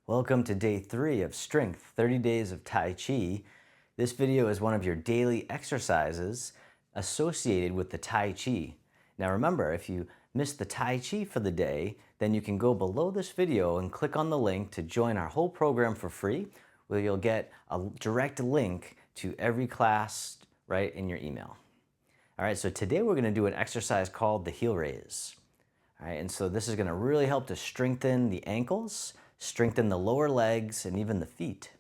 Welcome to day 3 of Strength 30 Days of Tai Chi. This video is one of your daily exercises associated with the Tai Chi. Now remember, if you missed the Tai Chi for the day, then you can go below this video and click on the link to join our whole program for free, where you'll get a direct link to every class right in your email. All right, so today we're going to do an exercise called the heel raise. All right, and so this is going to really help to strengthen the ankles, strengthen the lower legs, and even the feet.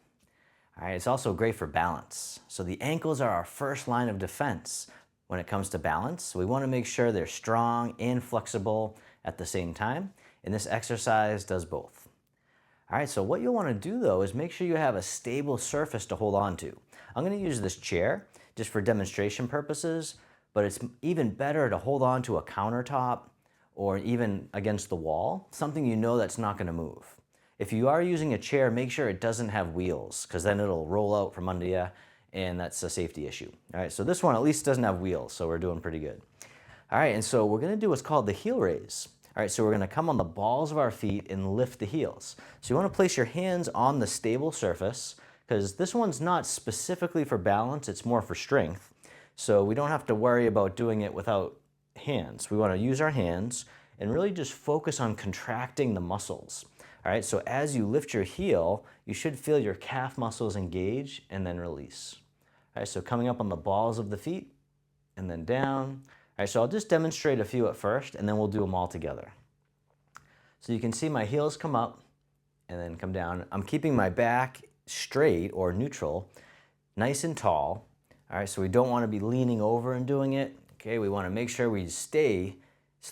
All right, it's also great for balance. So the ankles are our first line of defense when it comes to balance. So we want to make sure they're strong and flexible at the same time, and this exercise does both. All right, so what you'll want to do though is make sure you have a stable surface to hold on to. I'm going to use this chair just for demonstration purposes, but it's even better to hold on to a countertop or even against the wall, something you know that's not going to move. If you are using a chair, make sure it doesn't have wheels, because then it'll roll out from under you, and that's a safety issue. All right, so this one at least doesn't have wheels, so we're doing pretty good. All right, and so we're going to do what's called the heel raise. All right, so we're going to come on the balls of our feet and lift the heels. So you want to place your hands on the stable surface, because this one's not specifically for balance, it's more for strength. So we don't have to worry about doing it without hands. We want to use our hands and really just focus on contracting the muscles. All right, so as you lift your heel, you should feel your calf muscles engage and then release. All right, so coming up on the balls of the feet and then down. All right, so I'll just demonstrate a few at first and then we'll do them all together. So you can see my heels come up and then come down. I'm keeping my back straight or neutral, nice and tall. All right, so we don't want to be leaning over and doing it. Okay, we want to make sure we stay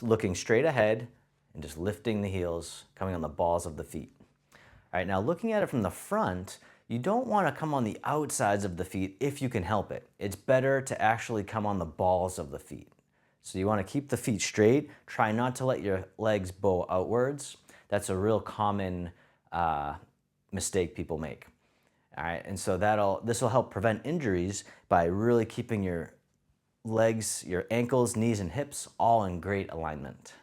looking straight ahead and just lifting the heels, coming on the balls of the feet. All right, now looking at it from the front, you don't want to come on the outsides of the feet if you can help it. It's better to actually come on the balls of the feet. So you want to keep the feet straight. Try not to let your legs bow outwards. That's a real common mistake people make. All right, and so this will help prevent injuries by really keeping your legs, your ankles, knees, and hips all in great alignment.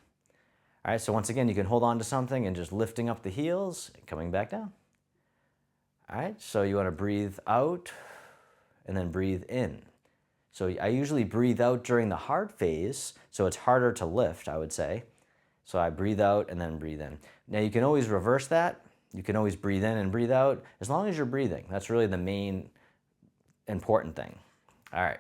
All right, so once again, you can hold on to something and just lifting up the heels and coming back down. All right, so you want to breathe out and then breathe in. So I usually breathe out during the hard phase, so it's harder to lift, I would say. So I breathe out and then breathe in. Now you can always reverse that. You can always breathe in and breathe out, as long as you're breathing. That's really the main important thing. All right,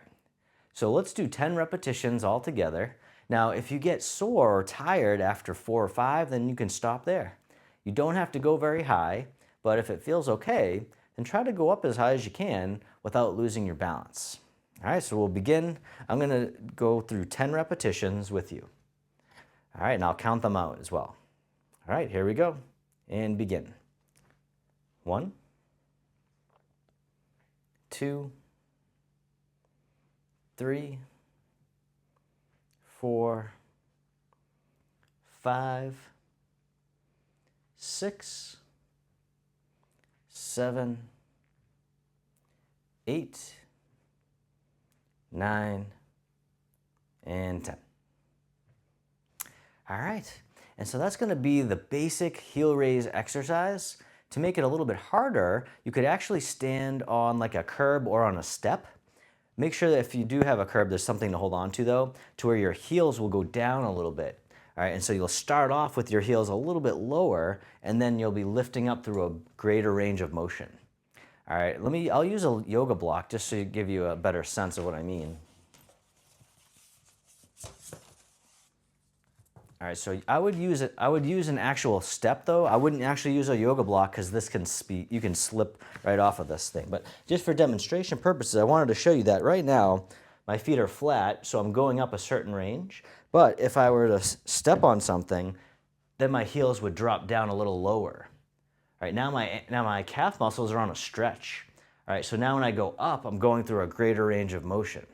so let's do 10 repetitions all together. Now, if you get sore or tired after 4 or 5, then you can stop there. You don't have to go very high, but if it feels okay, then try to go up as high as you can without losing your balance. All right, so we'll begin. I'm going to go through 10 repetitions with you. All right, and I'll count them out as well. All right, here we go. And begin. 1, 2, 3, 4, 5, 6, 7, 8, 9, and 10. All right, and so that's going to be the basic heel raise exercise. To make it a little bit harder, you could actually stand on like a curb or on a step. Make sure that if you do have a curb, there's something to hold on to though, to where your heels will go down a little bit. All right, and so you'll start off with your heels a little bit lower, and then you'll be lifting up through a greater range of motion. All right, I'll use a yoga block just to give you a better sense of what I mean. All right, so I would use an actual step though. I wouldn't actually use a yoga block because you can slip right off of this thing. But just for demonstration purposes, I wanted to show you that right now my feet are flat, so I'm going up a certain range. But if I were to step on something, then my heels would drop down a little lower. All right, now my calf muscles are on a stretch. All right, so now when I go up, I'm going through a greater range of motion.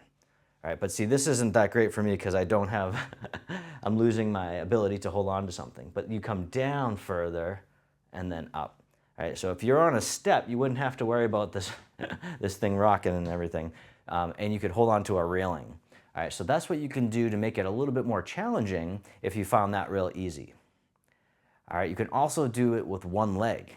All right, but see, this isn't that great for me because I don't have, I'm losing my ability to hold on to something. But you come down further and then up. All right, so if you're on a step, you wouldn't have to worry about this, this thing rocking and everything. And you could hold on to a railing. All right, so that's what you can do to make it a little bit more challenging if you found that real easy. All right, you can also do it with one leg.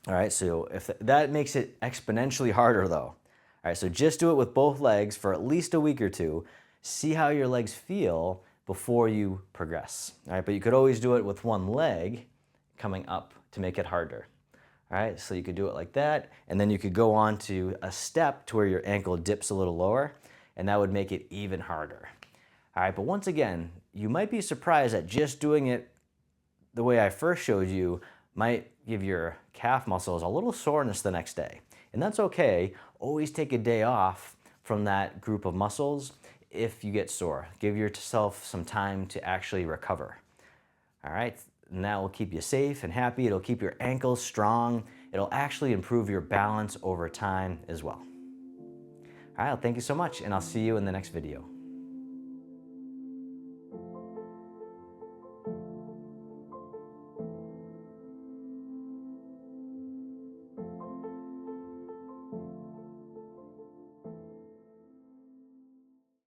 All right, so if that makes it exponentially harder though. All right, so just do it with both legs for at least a week or two. See how your legs feel before you progress. All right, but you could always do it with one leg coming up to make it harder. All right, so you could do it like that, and then you could go on to a step to where your ankle dips a little lower, and that would make it even harder. All right, but once again, you might be surprised that just doing it the way I first showed you might give your calf muscles a little soreness the next day. And that's okay. Always take a day off from that group of muscles if you get sore. Give yourself some time to actually recover. All right, and that will keep you safe and happy. It'll keep your ankles strong. It'll actually improve your balance over time as well. All right, well, thank you so much, and I'll see you in the next video.